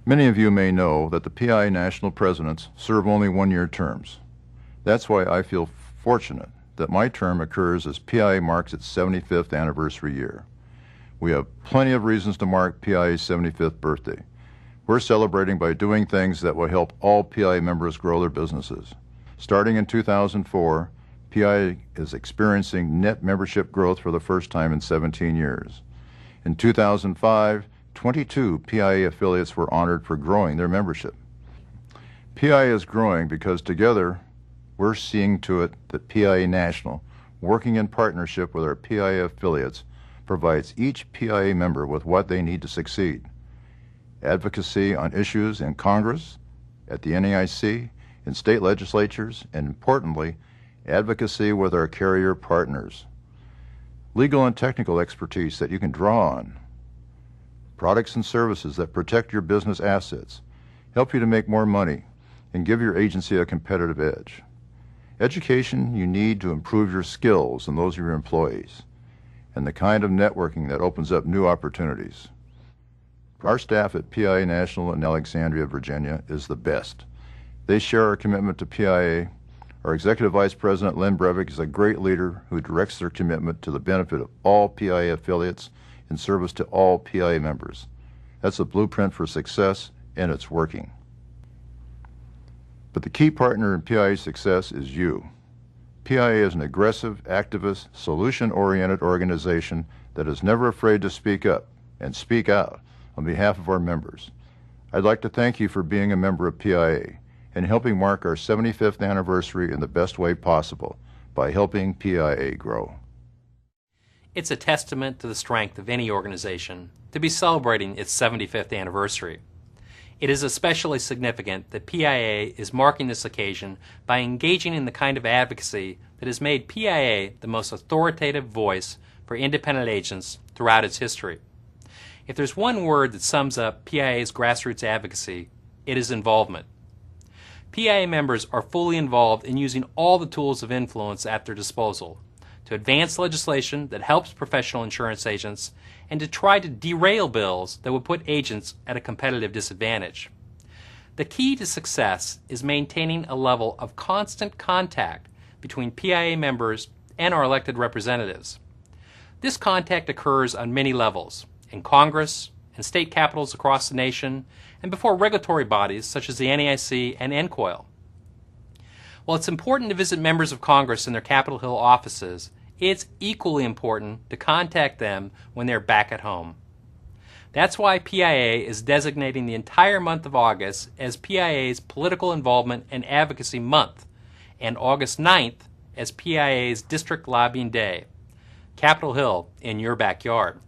Many of you may know that the PIA national presidents serve only one-year terms. That's why I feel fortunate that my term occurs as PIA marks its 75th anniversary year. We have plenty of reasons to mark PIA's 75th birthday. We're celebrating by doing things that will help all PIA members grow their businesses. Starting in 2004, PIA is experiencing net membership growth for the first time in 17 years. In 2005, 22 PIA affiliates were honored for growing their membership. PIA is growing because together we're seeing to it that PIA National, working in partnership with our PIA affiliates, provides each PIA member with what they need to succeed. Advocacy on issues in Congress, at the NAIC, in state legislatures, and importantly, advocacy with our carrier partners. Legal and technical expertise that you can draw on. Products and services that protect your business assets, help you to make more money, and give your agency a competitive edge. Education you need to improve your skills and those of your employees, and the kind of networking that opens up new opportunities. Our staff at PIA National in Alexandria, Virginia is the best. They share our commitment to PIA. Our Executive Vice President, Lynn Brevik, is a great leader who directs their commitment to the benefit of all PIA affiliates in service to all PIA members. That's a blueprint for success, and it's working. But the key partner in PIA's success is you. PIA is an aggressive, activist, solution-oriented organization that is never afraid to speak up and speak out on behalf of our members. I'd like to thank you for being a member of PIA and helping mark our 75th anniversary in the best way possible by helping PIA grow. It's a testament to the strength of any organization to be celebrating its 75th anniversary. It is especially significant that PIA is marking this occasion by engaging in the kind of advocacy that has made PIA the most authoritative voice for independent agents throughout its history. If there's one word that sums up PIA's grassroots advocacy, it is involvement. PIA members are fully involved in using all the tools of influence at their disposal to advance legislation that helps professional insurance agents and to try to derail bills that would put agents at a competitive disadvantage. The key to success is maintaining a level of constant contact between PIA members and our elected representatives. This contact occurs on many levels, in Congress, in state capitals across the nation, and before regulatory bodies such as the NAIC and NCOIL. While it's important to visit members of Congress in their Capitol Hill offices, it's equally important to contact them when they're back at home. That's why PIA is designating the entire month of August as PIA's Political Involvement and Advocacy Month, and August 9th as PIA's District Lobbying Day. Capitol Hill in your backyard.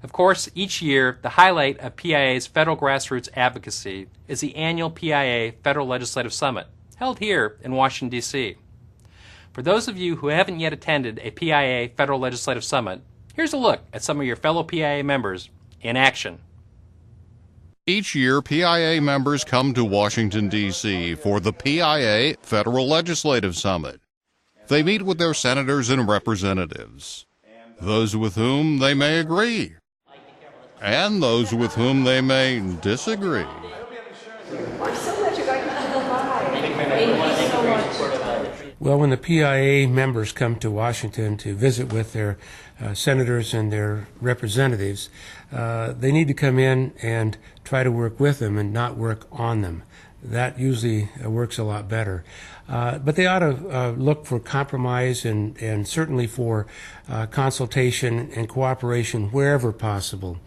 Of course, each year, the highlight of PIA's federal grassroots advocacy is the annual PIA Federal Legislative Summit, held here in Washington, D.C. For those of you who haven't yet attended a PIA Federal Legislative Summit, here's a look at some of your fellow PIA members in action. Each year, PIA members come to Washington, D.C. for the PIA Federal Legislative Summit. They meet with their senators and representatives, those with whom they may agree, and those with whom they may disagree. I'm so glad you're going to Thank you so much. Well, when the PIA members come to Washington to visit with their senators and their representatives, they need to come in and try to work with them and not work on them. That usually works a lot better. But they ought to look for compromise and certainly for consultation and cooperation wherever possible.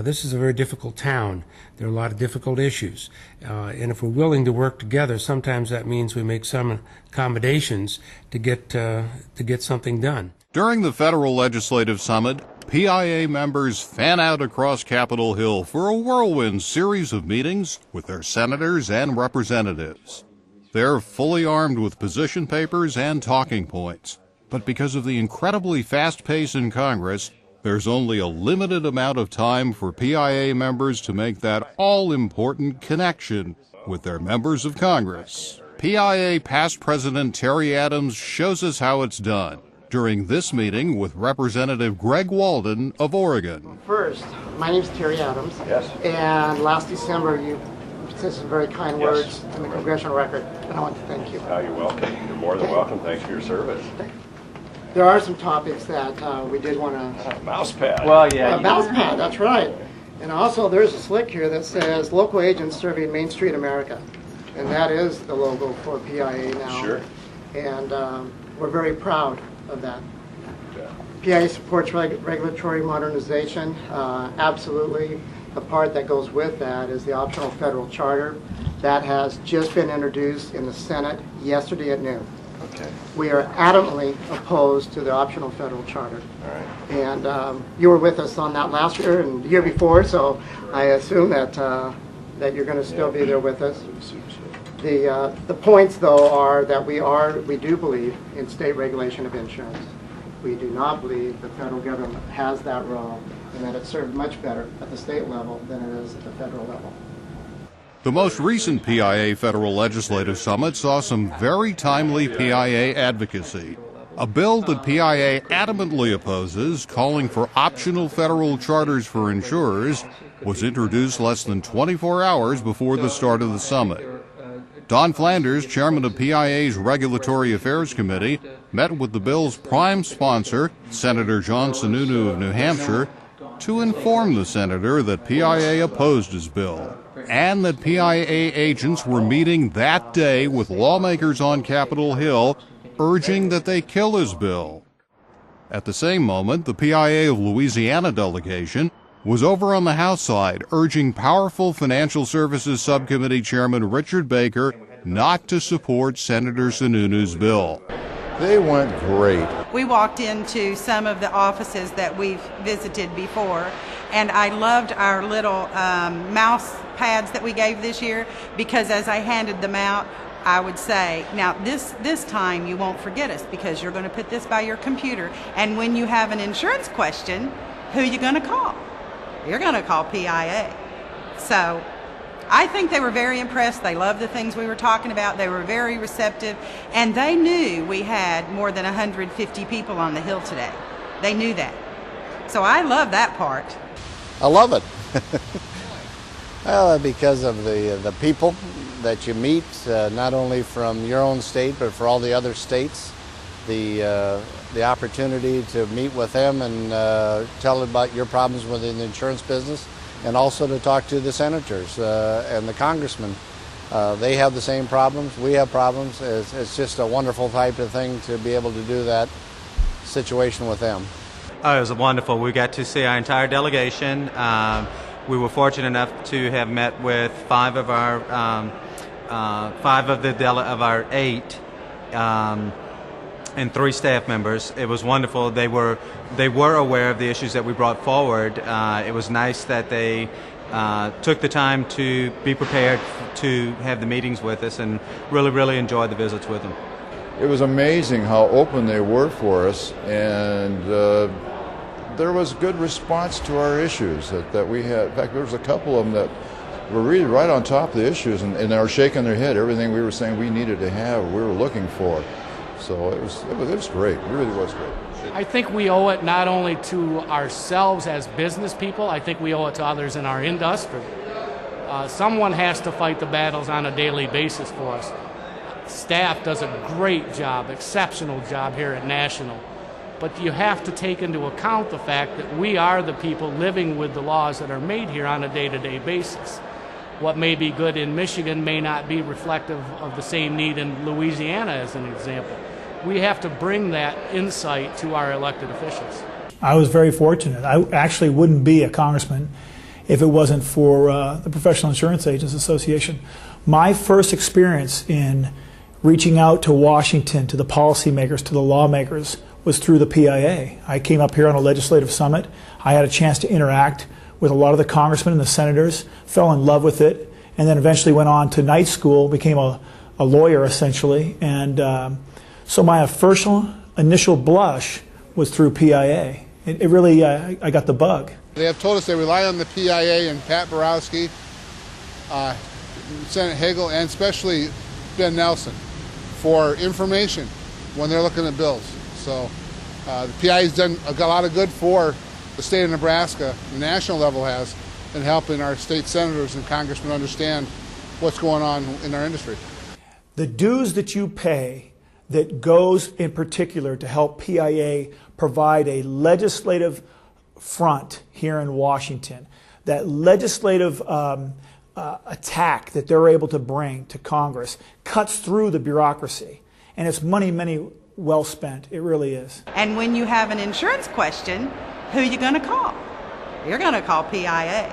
This is a very difficult town. There are a lot of difficult issues. And if we're willing to work together, sometimes that means we make some accommodations to get something done. During the Federal Legislative Summit, PIA members fan out across Capitol Hill for a whirlwind series of meetings with their senators and representatives. They're fully armed with position papers and talking points. But because of the incredibly fast pace in Congress, there's only a limited amount of time for PIA members to make that all-important connection with their members of Congress. PIA past President Terry Adams shows us how it's done. during this meeting with Representative Greg Walden of Oregon. First, my name's Terry Adams. Yes. And last December, you said some very kind words in the congressional record, and I want to thank you. You're welcome. You're more than welcome. Thanks for your service. There are some topics that we did want to... Mouse pad. Well, yeah. mouse pad, that's right. And also, there's a slick here that says local agents serving Main Street America. And that is the logo for PIA now. Sure. And we're very proud of that. PIA supports regulatory modernization. Absolutely. The part that goes with that is the optional federal charter. That has just been introduced in the Senate yesterday at noon. Okay. We are adamantly opposed to the optional federal charter. All right. And you were with us on that last year and the year before, so I assume that that you're going to still be there with us. The points, though, are that we do believe in state regulation of insurance. We do not believe the federal government has that role, and that it's served much better at the state level than it is at the federal level. The most recent PIA Federal Legislative Summit saw some very timely PIA advocacy. A bill that PIA adamantly opposes, calling for optional federal charters for insurers, was introduced less than 24 hours before the start of the summit. Don Flanders, chairman of PIA's Regulatory Affairs Committee, met with the bill's prime sponsor, Senator John Sununu of New Hampshire, to inform the senator that PIA opposed his bill and that PIA agents were meeting that day with lawmakers on Capitol Hill, urging that they kill his bill. At the same moment, the PIA of Louisiana delegation was over on the House side, urging powerful Financial Services Subcommittee Chairman Richard Baker not to support Senator Sununu's bill. They went great. We walked into some of the offices that we've visited before, and I loved our little mouse pads that we gave this year, because as I handed them out, I would say, now this time you won't forget us, because you're going to put this by your computer, and when you have an insurance question, who are you going to call? You're going to call PIA. So I think they were very impressed. They loved the things we were talking about. They were very receptive, and they knew we had more than 150 people on the Hill today. They knew that. So I love that part. I love it. Well, because of the people that you meet, not only from your own state, but for all the other states. The opportunity to meet with them and tell about your problems within the insurance business, and also to talk to the senators and the congressmen. They have the same problems, we have problems. It's just a wonderful type of thing to be able to do that situation with them. Oh, it was wonderful. We got to see our entire delegation. We were fortunate enough to have met with five of our eight and 3 staff members. It was wonderful. They were aware of the issues that we brought forward. It was nice that they took the time to be prepared to have the meetings with us, and really enjoyed the visits with them. It was amazing how open they were for us, and there was good response to our issues that we had. In fact, there was a couple of them that were really right on top of the issues, and they were shaking their head. Everything we were saying we needed to have, we were looking for. So it was great. It really was great. I think we owe it not only to ourselves as business people, I think we owe it to others in our industry. Someone has to fight the battles on a daily basis for us. Staff does a great job, exceptional job here at National. But you have to take into account the fact that we are the people living with the laws that are made here on a day-to-day basis. What may be good in Michigan may not be reflective of the same need in Louisiana, as an example. We have to bring that insight to our elected officials. I was very fortunate. I actually wouldn't be a congressman if it wasn't for the Professional Insurance Agents Association. My first experience in reaching out to Washington, to the policymakers, to the lawmakers, was through the PIA. I came up here on a legislative summit. I had a chance to interact with a lot of the congressmen and the senators, fell in love with it, and then eventually went on to night school, became a lawyer essentially, and so my initial blush was through PIA. It really, I got the bug. They have told us they rely on the PIA and Pat Borowski, Senator Hagel, and especially Ben Nelson for information when they're looking at bills. So The PIA has done a lot of good for the state of Nebraska, the national level has, in helping our state senators and congressmen understand what's going on in our industry. The dues that you pay that goes in particular to help PIA provide a legislative front here in Washington, that legislative attack that they're able to bring to Congress cuts through the bureaucracy. And it's money well spent. It really is. And when you have an insurance question, who are you going to call? You're going to call PIA.